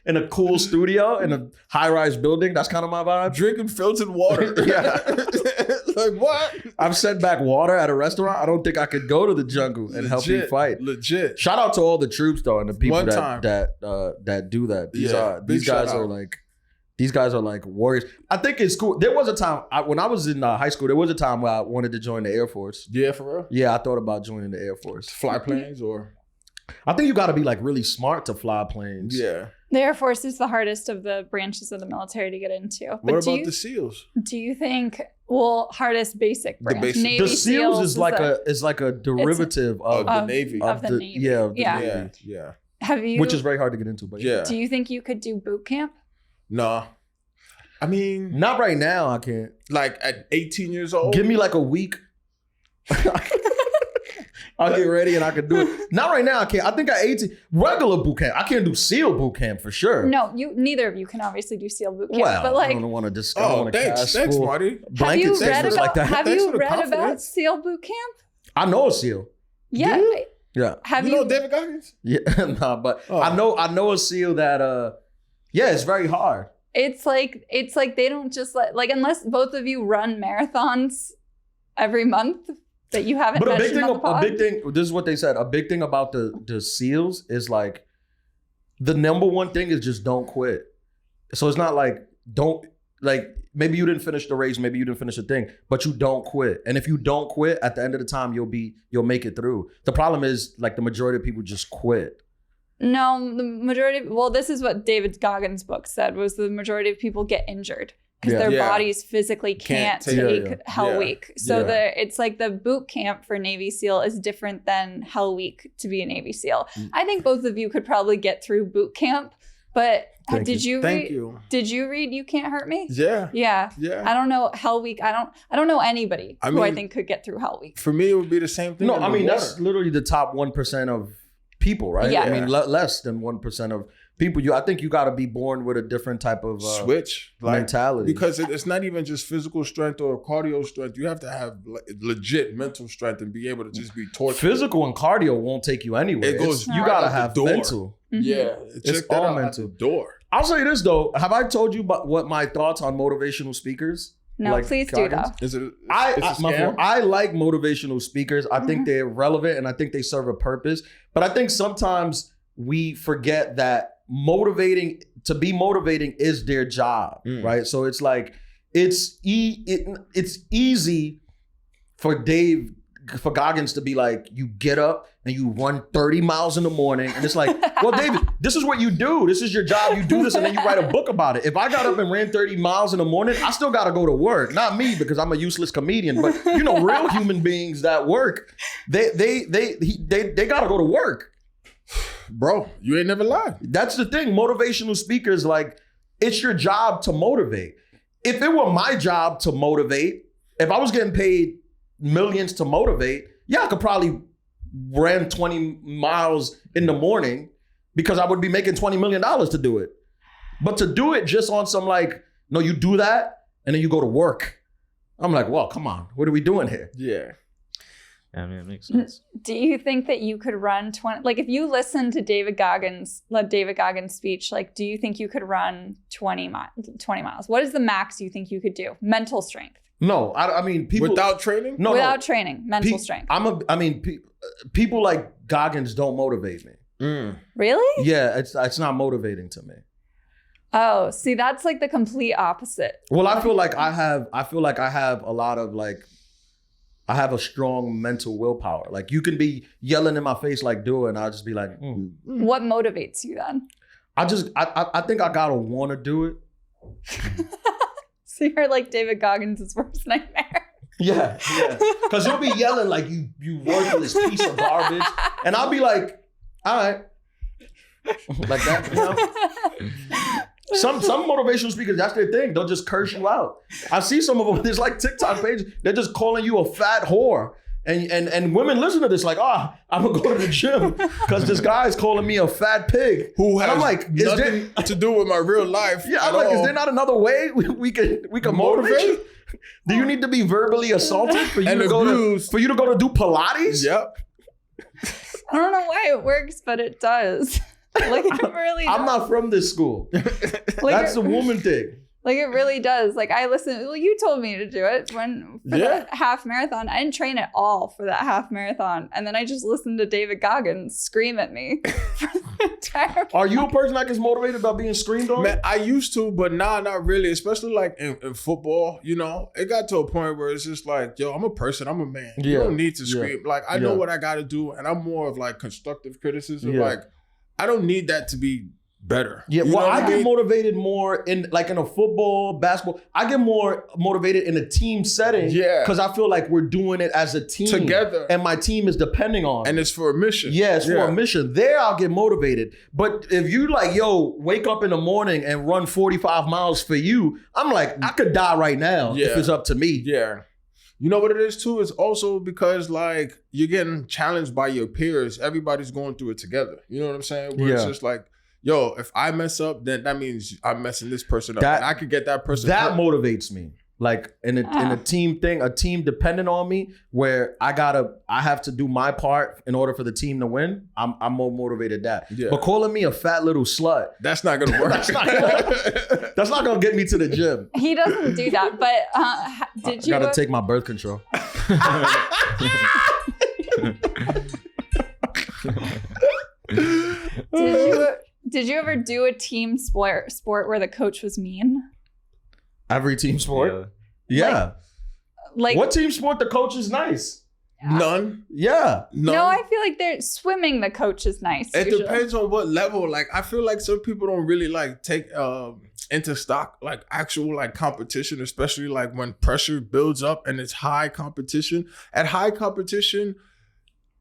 in a cool studio in a high-rise building. That's kind of my vibe. Drinking filtered water. Like what? I've sent back water at a restaurant. I don't think I could go to the jungle and help you fight. Legit. Shout out to all the troops though and the people that do that. These guys are like warriors. I think it's cool. There was a time when I was in high school. There was a time where I wanted to join the Air Force. Yeah, for real. Yeah, I thought about joining the Air Force. Fly planes or. I think you got to be like really smart to fly planes. Yeah. The Air Force is the hardest of the branches of the military to get into. But what about the SEALs? Do you think, hardest basic branch? Navy the SEALs is like a derivative of the Navy. Of the Navy. Yeah. Have you? Which is very hard to get into, but yeah. Do you think you could do boot camp? No. I mean, not right now. I can't. Like at 18 years old? Give me like a week. I'll get ready and I can do it. Not right now. I can't. I think at 18, regular boot camp. I can't do SEAL boot camp for sure. No, neither of you can obviously do SEAL boot camp. Well, but like, I don't want to discuss. Thanks, Marty. Have you read Thanks about SEAL boot camp? I know a SEAL. Yeah. Yeah. Have you know David Goggins? Yeah, nah, but I know a SEAL that it's very hard. It's like they don't just like unless both of you run marathons every month that you haven't. But a big thing. This is what they said. A big thing about the SEALs is like the number one thing is just don't quit. So it's not like maybe you didn't finish the race, maybe you didn't finish the thing, but you don't quit. And if you don't quit, at the end of the time, you'll make it through. The problem is like the majority of people just quit. No, the majority. Well, this is what David Goggins' book said: was the majority of people get injured because their bodies physically can't take Hell Week. So it's like the boot camp for Navy SEAL is different than Hell Week to be a Navy SEAL. I think both of you could probably get through boot camp, but did you read You Can't Hurt Me? Yeah. I don't know Hell Week. I don't know anybody who I think could get through Hell Week. For me, it would be the same thing. No, I mean that's literally the top 1% of people, right? Yeah. I mean less than 1% of people. I think you got to be born with a different type of switch mentality, because it's not even just physical strength or cardio strength. You have to have legit mental strength and be able to just be tortured. Physical and cardio won't take you anywhere. You gotta have mental. Mm-hmm. Yeah, it's all mental. Door. I'll say this though. Have I told you about what my thoughts on motivational speakers? No, please Goggins? do though. I like motivational speakers. I think they're relevant and I think they serve a purpose. But I think sometimes we forget that to be motivating is their job, right? So it's like it's easy for Goggins to be like, you get up and you run 30 miles in the morning. And it's like, well, David, this is what you do. This is your job. You do this and then you write a book about it. If I got up and ran 30 miles in the morning, I still got to go to work. Not me, because I'm a useless comedian. But real human beings that work, they got to go to work. Bro, you ain't never lied. That's the thing. Motivational speakers, like, it's your job to motivate. If it were my job to motivate, if I was getting paid millions to motivate, I could probably run 20 miles in the morning because I would be making $20 million to do it. But to do it just on some no, you do that and then you go to work. I'm like, well, come on. What are we doing here? Yeah. I mean, it makes sense. Do you think that you could run 20? Like, if you listen to David Goggins' speech, do you think you could run 20 miles? What is the max you think you could do? Mental strength. No, I mean, people without training. No, without training, mental strength. People like Goggins don't motivate me. Really? Yeah, it's not motivating to me. Oh, see, that's like the complete opposite. Well, I feel like I have a lot of I have a strong mental willpower. Like you can be yelling in my face like do it, and I'll just be like, What motivates you then? I think I gotta want to do it. So you're like David Goggins' worst nightmare. Yeah. Because you'll be yelling like you worthless piece of garbage, and I'll be like, all right, like that, you know. Some motivational speakers, that's their thing. They'll just curse you out. I see some of them. There's like TikTok pages. They're just calling you a fat whore, and women listen to this like, I'm gonna go to the gym because this guy's calling me a fat pig. Who has and I'm like, nothing to do with my real life? Yeah, I'm like, is there not another way we can motivate you? Do you need to be verbally assaulted for you to go to do Pilates? Yep. I don't know why it works, but it does. Like it really does. I'm not from this school. Like That's a woman thing. Like it really does. Like I listened. Well, you told me to do it for the half marathon. I didn't train at all for that half marathon, and then I just listened to David Goggins scream at me for the entire. Are you a person that gets motivated by being screamed on? Man, I used to, but nah, not really. Especially like in football, you know, it got to a point where it's just like, yo, I'm a person, I'm a man. You don't need to scream. Like I know what I got to do, and I'm more of like constructive criticism. Like I don't need that to be better. Yeah, well, I get motivated more in a football, basketball. I get more motivated in a team setting. Yeah. Because I feel like we're doing it as a team. Together. And my team is depending on it. And it's for a mission. Yeah, it's for a mission. There, I'll get motivated. But if you like, yo, wake up in the morning and run 45 miles for you, I'm like, I could die right now if it's up to me. Yeah. You know what it is too? It's also because like you're getting challenged by your peers. Everybody's going through it together. You know what I'm saying? Where it's just like, yo, if I mess up, then that means I'm messing this person up. And I could get that person. That motivates me. Like in a team thing, a team dependent on me, where I have to do my part in order for the team to win. I'm more motivated that. Yeah. But calling me a fat little slut, that's not gonna work. that's not gonna get me to the gym. He doesn't do that. But did you? I gotta take my birth control. Did you ever do a team sport where the coach was mean? Every team sport? Yeah. Like what team sport the coach is nice? None. Yeah. None. No, I feel like they're swimming the coach is nice. It depends on what level. Like I feel like some people don't really like take into stock like actual like competition, especially like when pressure builds up and it's high competition. At high competition,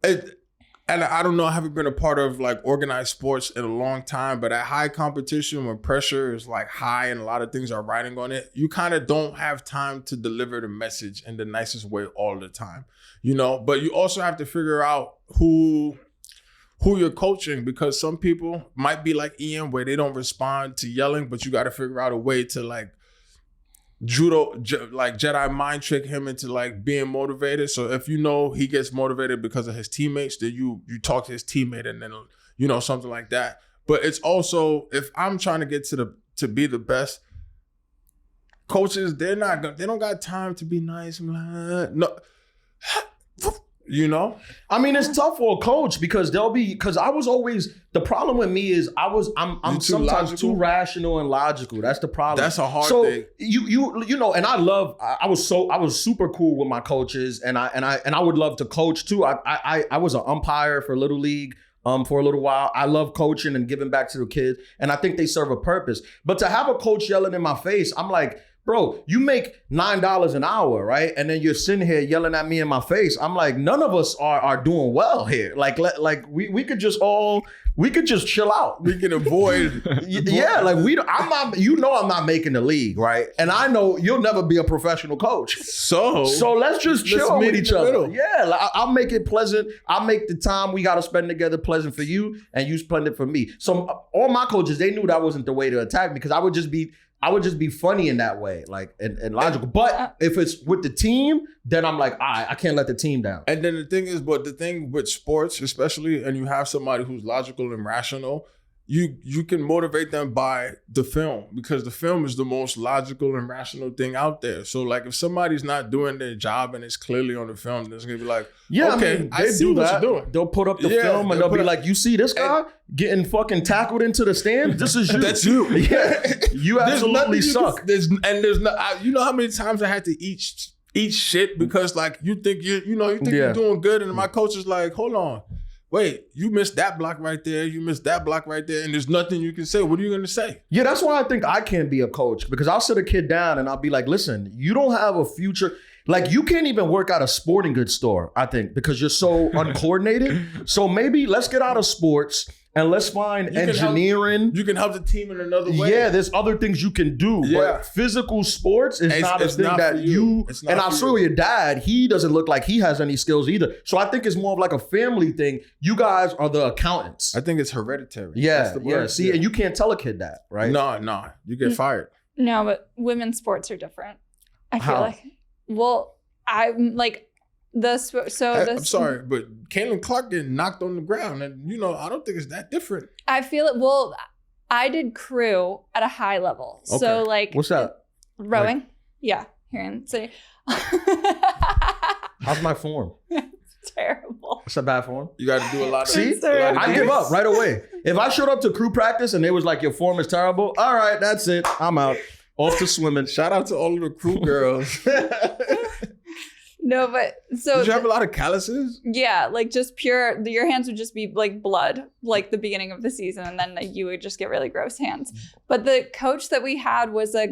and I don't know, I haven't been a part of like organized sports in a long time, but at high competition, when pressure is like high and a lot of things are riding on it, you kind of don't have time to deliver the message in the nicest way all the time, you know? But you also have to figure out who you're coaching, because some people might be like Ian where they don't respond to yelling, but you got to figure out a way to like like Jedi mind trick him into like being motivated. So if you know he gets motivated because of his teammates, then you talk to his teammate and then, you know, something like that. But it's also, if I'm trying to get to be the best, coaches, they don't got time to be nice. No. You know? I mean, it's tough for a coach because I was always, the problem with me is I'm sometimes too rational and logical. That's the problem. That's a hard thing. You know, and I was super cool with my coaches, and I would love to coach too. I was an umpire for Little League for a little while. I love coaching and giving back to the kids, and I think they serve a purpose. But to have a coach yelling in my face, I'm like, bro, you make $9 an hour, right? And then you're sitting here yelling at me in my face. I'm like, none of us are doing well here. Like we could just chill out. We can avoid. Yeah, like I'm not making the league, right? And I know you'll never be a professional coach. So let's just chill with each other. Yeah, like, I'll make it pleasant. I'll make the time we got to spend together pleasant for you, and you spend it for me. So all my coaches, they knew that wasn't the way to attack me, because I would just be funny in that way, like and logical. But if it's with the team, then I'm like, I can't let the team down. And then the thing with sports, especially, and you have somebody who's logical and rational, you can motivate them by the film, because the film is the most logical and rational thing out there. So like if somebody's not doing their job and it's clearly on the film, then it's gonna be like, yeah, okay, I mean, they see what you're doing. They'll put up the film and they'll be like, you see this guy getting fucking tackled into the stand? This is you. That's you. Yeah, you absolutely suck. There's not. You know how many times I had to eat eat shit because like you think you're doing good, and my coach is like, hold on, wait, you missed that block right there, you missed that block right there, and there's nothing you can say. What are you gonna say? Yeah, that's why I think I can't be a coach, because I'll sit a kid down and I'll be like, listen, you don't have a future. Like, you can't even work at a sporting goods store, I think, because you're so uncoordinated. So maybe let's get out of sports and let's find engineering. You can help the team in another way. Yeah, there's other things you can do. Yeah. But physical sports is not a thing not that for you. And I saw your dad, he doesn't look like he has any skills either. So I think it's more of like a family thing. You guys are the accountants. I think it's hereditary. Yeah, That's the word. See, and you can't tell a kid that, right? No, you get fired. No, but women's sports are different. I feel How? like, well, I'm like I'm sorry, but Caitlin Clark getting knocked on the ground, and I don't think it's that different. I feel it. Well, I did crew at a high level, Okay. so like What's that? rowing. Yeah, here and say. How's my form? It's terrible. What's a bad form? You got to do a lot of. See, Sorry. I give up right away. If I showed up to crew practice and they was like, your form is terrible, all right, that's it. I'm out. Off to swimming. Shout out to all of the crew girls. No, but so Did you have a lot of calluses? yeah, like just pure. Your hands would just be like blood, like the beginning of the season, and then you would just get really gross hands. But the coach that we had was a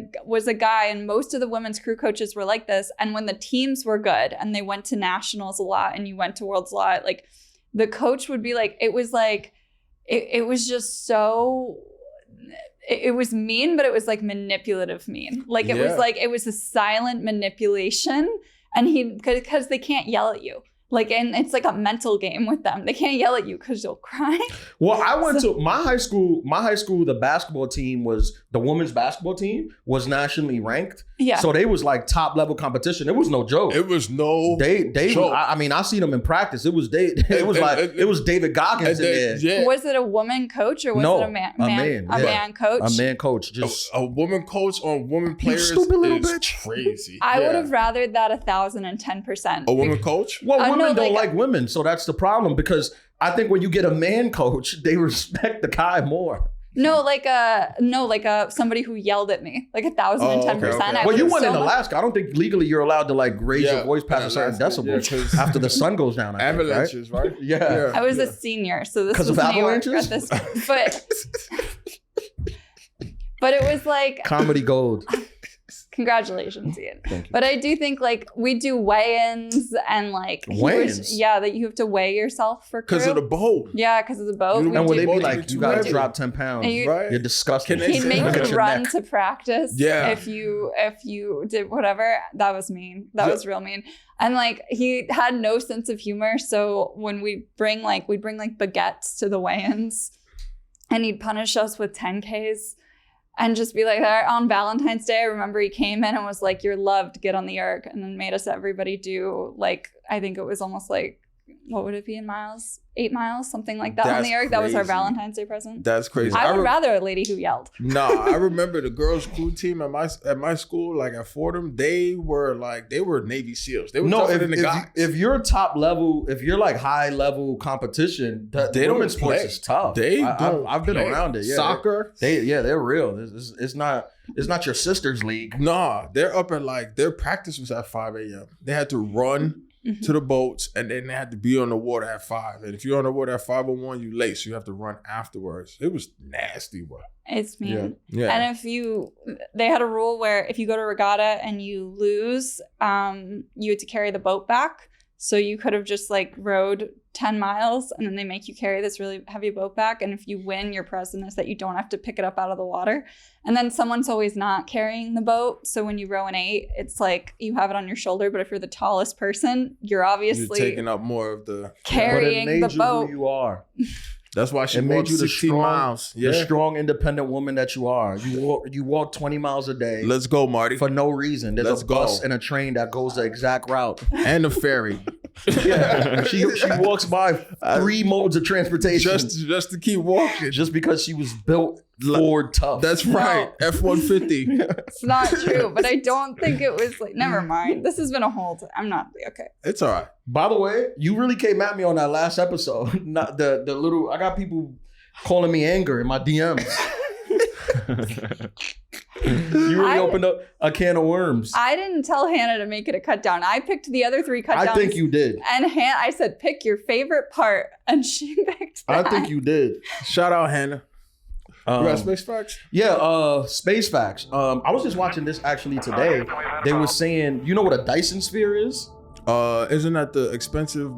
guy, and most of the women's crew coaches were like this. And when the teams were good and they went to nationals a lot, and you went to worlds a lot, like the coach would be like, it was just so. It was mean, but it was like manipulative mean. Like it was a silent manipulation. And because they can't yell at you. Like, and it's like a mental game with them. They can't yell at you because you'll cry. Well, I went to my high school, the basketball team the women's basketball team was nationally ranked. Yeah. So they was like top level competition. It was no joke. It was no joke. I mean, I seen them in practice. It was it was David Goggins in there. Yeah. Was it a woman coach or was it a man coach? A man coach. Just a woman coach on woman players. Stupid little is bitch. Crazy. I would have rathered that 1,010%. A woman coach? Well, women don't like women, so that's the problem, because I think when you get a man coach, they respect the guy more. No, like somebody who yelled at me, like 1,010%. Okay. Well, you went in Alaska. I don't think legally you're allowed to like raise your voice past a certain decibel after the sun goes down. Avalanches, right? Yeah. I was a senior, so this was of New York avalanches? at this, but it was like Comedy gold. Congratulations, Ian. Thank you. But I do think like we do weigh-ins and like weigh-ins? that you have to weigh yourself for crew. Because of the boat. Yeah, because of the boat. You And when they be both like, be you too gotta heavy. drop 10 pounds. Right. You're disgusting. Can He'd they make Look at you your run neck. to practice. Yeah. If you did whatever. That was mean. That was real mean. And like he had no sense of humor. So when we'd bring baguettes to the weigh-ins, and he'd punish us with 10Ks. And just be like, on Valentine's Day, I remember he came in and was like, you're loved, get on the erg. And then made us everybody do like, I think it was almost like, what would it be in miles? 8 miles, something like that on the erg. That was our crazy. Valentine's Day present. That's crazy. I would rather a lady who yelled. Nah, I remember the girls' crew team at my school, like at Fordham, they were Navy SEALs. They were tougher than the guys. If you're top level, if you're like high level competition, They don't women's sports play. is tough. I've been around it. Yeah, Soccer. They're real. It's not your sister's league. Nah, they're up at their practice was at 5 a.m. They had to run to the boats, and then they had to be on the water at 5. And if you're on the water at 5:01, you late, so you have to run afterwards. It was nasty, bro. It's mean. Yeah. And they had a rule where if you go to regatta and you lose, you had to carry the boat back. So you could have just like rowed 10 miles and then they make you carry this really heavy boat back. And if you win, your present is that you don't have to pick it up out of the water. And then someone's always not carrying the boat. So when you row an 8, it's like you have it on your shoulder. But if you're the tallest person, you're obviously taking up more of the carrying but it made the you boat. Who you are. That's why she It made walked you the 16 strong, miles. the strong, independent woman that you are. You walk 20 miles a day. Let's go, Marty. For no reason. There's Let's a bus go. and a train that goes the exact route. And the ferry. Yeah, she walks by 3 modes of transportation just to keep walking. just because she was built Ford tough. That's right. F-150. It's not true, but I don't think it was like, never mind. This has been a whole time. I'm not okay. It's all right. By the way, you really came at me on that last episode. Not the little. I got people calling me anger in my DMs. You really opened up a can of worms. I didn't tell Hannah to make it a cut down. I picked the other 3 cut downs. I think you did. And I said, pick your favorite part. And she picked that. I think you did. Shout out, Hannah. You got space facts? Yeah, space facts. I was just watching this actually today. They were saying, you know what a Dyson sphere is? Isn't that the expensive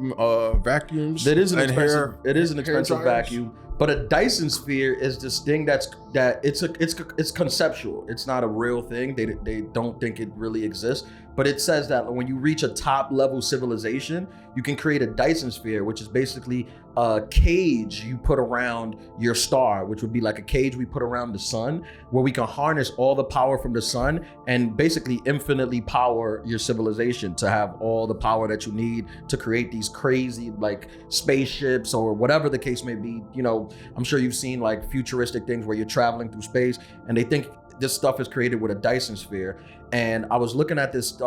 vacuums? That is an and expensive. It is an expensive dryers? vacuum. But a Dyson sphere is this thing it's conceptual. It's not a real thing. They don't think it really exists. But it says that when you reach a top level civilization, you can create a Dyson sphere, which is basically a cage you put around your star, which would be like a cage we put around the sun, where we can harness all the power from the sun and basically infinitely power your civilization to have all the power that you need to create these crazy like spaceships or whatever the case may be. You know, I'm sure you've seen like futuristic things where you're traveling through space, and they think this stuff is created with a Dyson sphere. And I was looking at this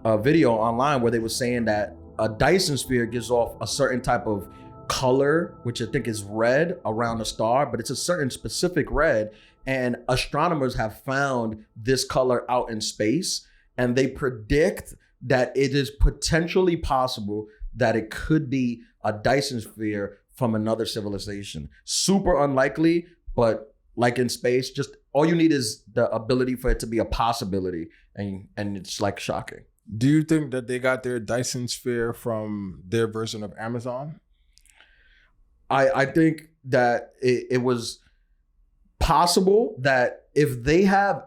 video online where they were saying that a Dyson sphere gives off a certain type of color, which I think is red around a star, but it's a certain specific red. And astronomers have found this color out in space, and they predict that it is potentially possible that it could be a Dyson sphere from another civilization. Super unlikely, but like in space, just all you need is the ability for it to be a possibility, and it's like shocking. Do you think that they got their Dyson sphere from their version of Amazon? I think that it was possible that if they have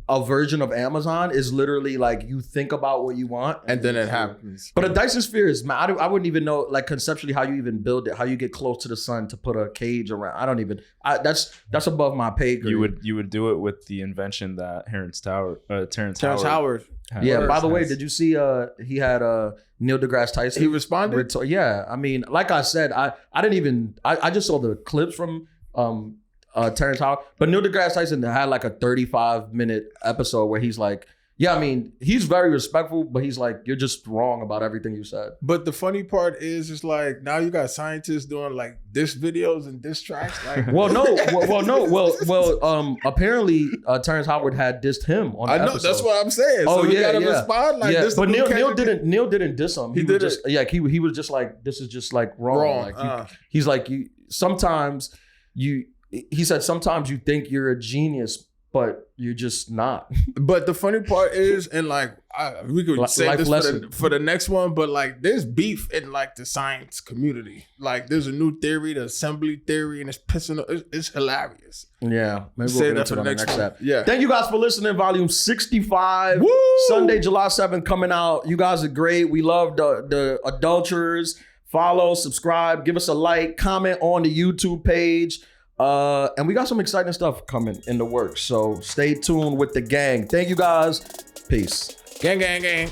a version of Amazon, is literally like you think about what you want and then it happens. But a Dyson sphere is, I wouldn't even know like conceptually how you even build it, how you get close to the sun to put a cage around. That's above my pay grade. You would do it with the invention that Terrence Howard had. Yeah, by the way, did you see he had Neil deGrasse Tyson? He responded? Yeah, I mean, like I said, I just saw the clips from Terrence Howard, but Neil deGrasse Tyson had like a 35-minute episode where he's like, yeah, I mean, he's very respectful, but he's like, you're just wrong about everything you said. But the funny part is, it's like now you got scientists doing like diss videos and diss tracks. Like, apparently Terrence Howard had dissed him on the episode. That's what I'm saying. Oh, so yeah, gotta yeah. respond like this. But Neil didn't diss him. He did just, it. Yeah, he was just like, this is just like wrong. Like he's like, he said sometimes you think you're a genius, but you're just not. But the funny part is, and like we could say this for the next one, but like there's beef in like the science community. Like there's a new theory, the assembly theory, and it's pissing. It's hilarious. Yeah, maybe we'll get into it on the next step. Yeah. Thank you guys for listening. Volume 65. Woo! Sunday, July 7th coming out. You guys are great. We love the adulterers. Follow, subscribe, give us a like, comment on the YouTube page. And we got some exciting stuff coming in the works. So stay tuned with the gang. Thank you guys. Peace. Gang, gang, gang.